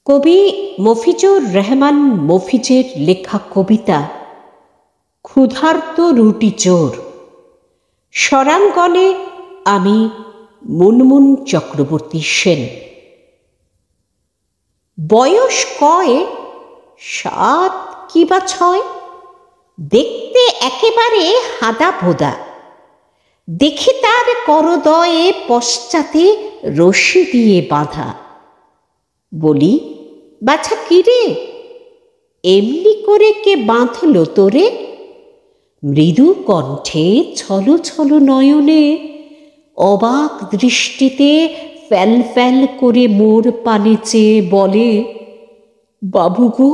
কবি মফিজুর রহমান মফিজের লেখা কবিতা ক্ষুধার্ত রুটি চোর। স্বরাঙ্গনে আমি মুনমুন চক্রবর্তী সেন। বয়স কয় 7 কি বা 6, দেখতে একেবারে হাদা ভোদা। দেখি তার করদয়ে পশ্চাতে রশি দিয়ে বাঁধা। বলি, বাছা কিরে, এমনি করে কে বাঁধল তোরে? মৃদু কণ্ঠে ছল ছল নয়নে অবাক দৃষ্টিতে ফ্যাল ফ্যাল করে মোর পানে চেয়ে বলে, বাবু গো,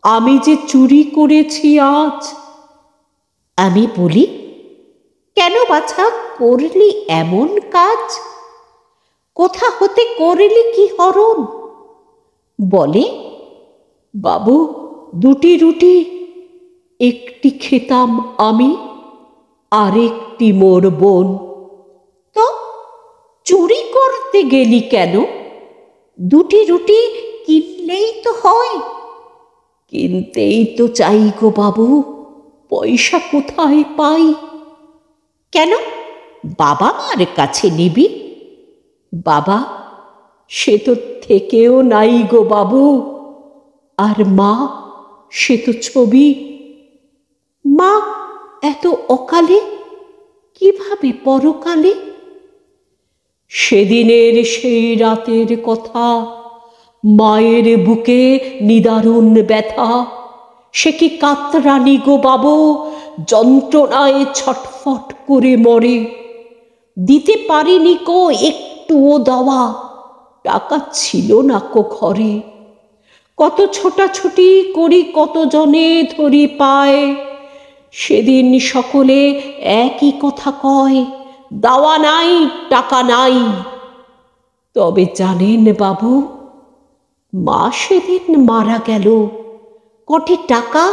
আমি যে চুরি করেছি আজ। আমি বলি, কেন বাছা করলি এমন কাজ? কোথা হতে করলি কি হরণ? বলে, বাবু, 2টি রুটি, একটি খেতাম আমি, আরেকটি মোর বোন। তো চুরি করতে গেলি কেন? 2টি রুটি কিনলেই তো হয়। কিনতেই তো চাই গো বাবু, পয়সা কোথায় পাই? কেন বাবা মার কাছে নিবি? বাবা সে তো থেকেও নাই গো বাবু, আর মা সে তো ছবি। মা এত অকালে, কিভাবে পরকালে? সেদিনের সেই রাতের কথা, মায়ের বুকে নিদারুণ ব্যথা। সে কি কাতরানি গো বাবু, যন্ত্রণায় ছটফট করে মরে। দিতে পারিনি কো একটুও দেওয়া, টাকা ছিল না কো ঘরে। কত ছোটাছুটি করি, কত জনে ধরি পায়। সেদিন সকলে একই কথা কয়, দাওয়া নাই, টাকা নাই। তবে জানেন বাবু, মা সেদিন মারা গেল কটি টাকা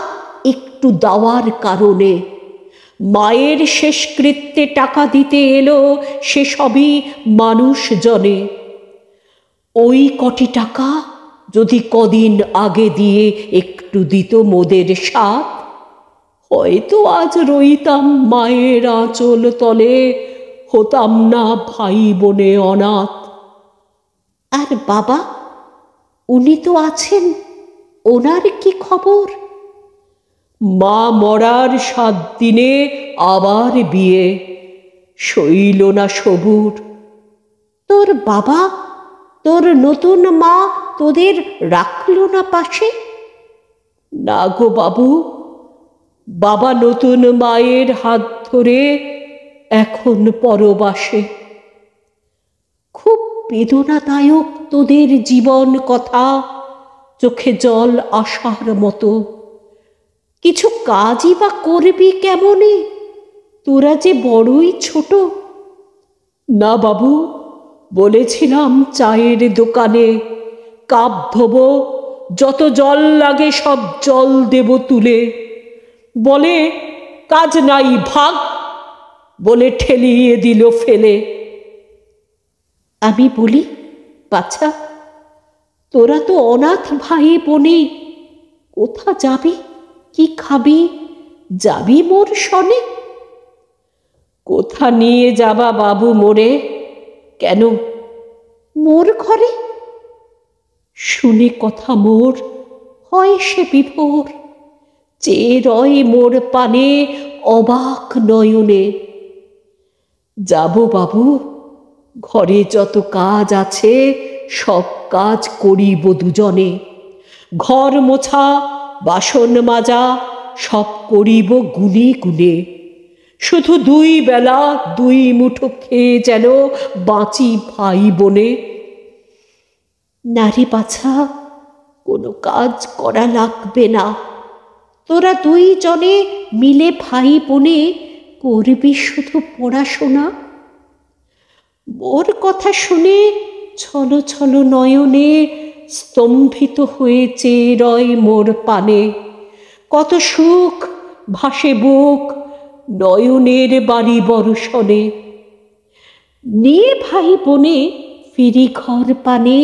একটু দেওয়ার কারণে। মায়ের শেষকৃত্যে টাকা দিতে এলো সে সবই মানুষজনে। ওই কটি টাকা যদি কদিন আগে দিয়ে একটু দিত মোদের সাথ, হয়তো আজ রইতাম মায়ের আঁচল তলে, হতাম না ভাই বোনে অনাথ। আর বাবা, উনি তো আছেন, ওনার কি খবর? মা মরার 7 দিনে আবার বিয়ে, সইল না সবুর। তোর বাবা, তোর নতুন মা তোদের রাখল না পাশে? না গো বাবু, বাবা নতুন মায়ের হাত ধরে এখন পরবাসে। খুব বেদনাদায়ক তোদের জীবন কথা, চোখে জল আসার মতো। কিছু কাজই বা করবি কেমনে, তোরা যে বড়ই ছোট। না বাবু, বলেছিলাম চায়ের দোকানে কাপ ধোবো, যত জল লাগে সব জল দেব তুলে। বলে, কাজ নাই ভাগ, বলে ঠেলিয়ে দিল ফেলে। আমি বলি, বাছা, তোরা তো অনাথ ভাই বোনে, কোথা যাবি, কি খাবি? যাবি মোর সনে? কোথা নিয়ে যাবা বাবু মোরে? কেন? মোর ঘরে। শুনে কথা মোর হয় সে বিভোর, চেয়ে রয় মোর পানে অবাক নয়নে। যাব বাবু, ঘরে যত কাজ আছে সব কাজ করিব দুজনে। ঘর মোছা, বাসন মাজা সব করিব গুনে গুনে। শুধু 2 বেলা 2 মুঠো খেয়ে যেন বাঁচি ভাই বোনে। নারী বাছা, কোনো কাজ করা লাগবে না। তোরা 2 জনে মিলে ভাই বোনে করবি শুধু পড়াশোনা। মোর কথা শুনে ছল ছল নয়নে স্তম্ভিত হয়ে চেয়ে রয় মোর পানে। কত সুখ ভাসে বুক নয়নের বাড়ি বর্ষণে। নিয়ে ভাই বোনে ফিরি ঘর পানে,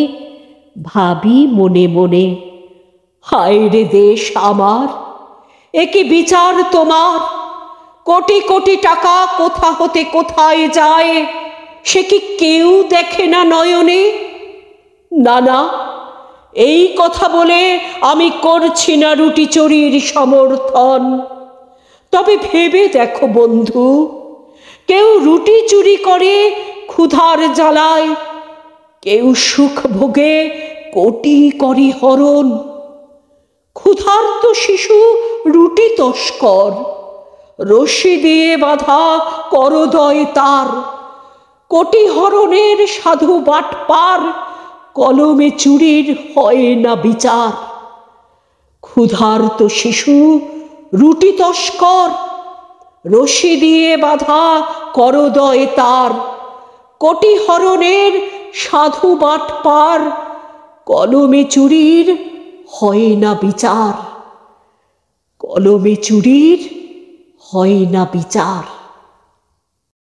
ভাবি মনে মনে, হায় রে দেশ আমার, এ কি বিচার তোমার? কোটি কোটি টাকা কোথা হতে কোথায় যায়, সে কি কেউ দেখে না নয়নে? না না, এই কথা বলে আমি করছি না রুটি চুরির সমর্থন। তবে ভেবে দেখো বন্ধু, কেউ রুটি চুরি করে ক্ষুধার জ্বালায়, কেউ সুখ ভোগে কোটি করি হরণ। ক্ষুধার্ত শিশু রুটি তস্কর, রশি দিয়ে বাঁধা করদয় তার। কোটি হরণের সাধু বাটপার, কলমে চুরির হয় না বিচার। ক্ষুধার্ত শিশু রুটি তস্কর, রশি দিয়ে বাঁধা করদয় তার। কোটি হরণের সাধু বাটপার, কলমে চুরির হয় না বিচার। কলমে চুরির হয় না বিচার।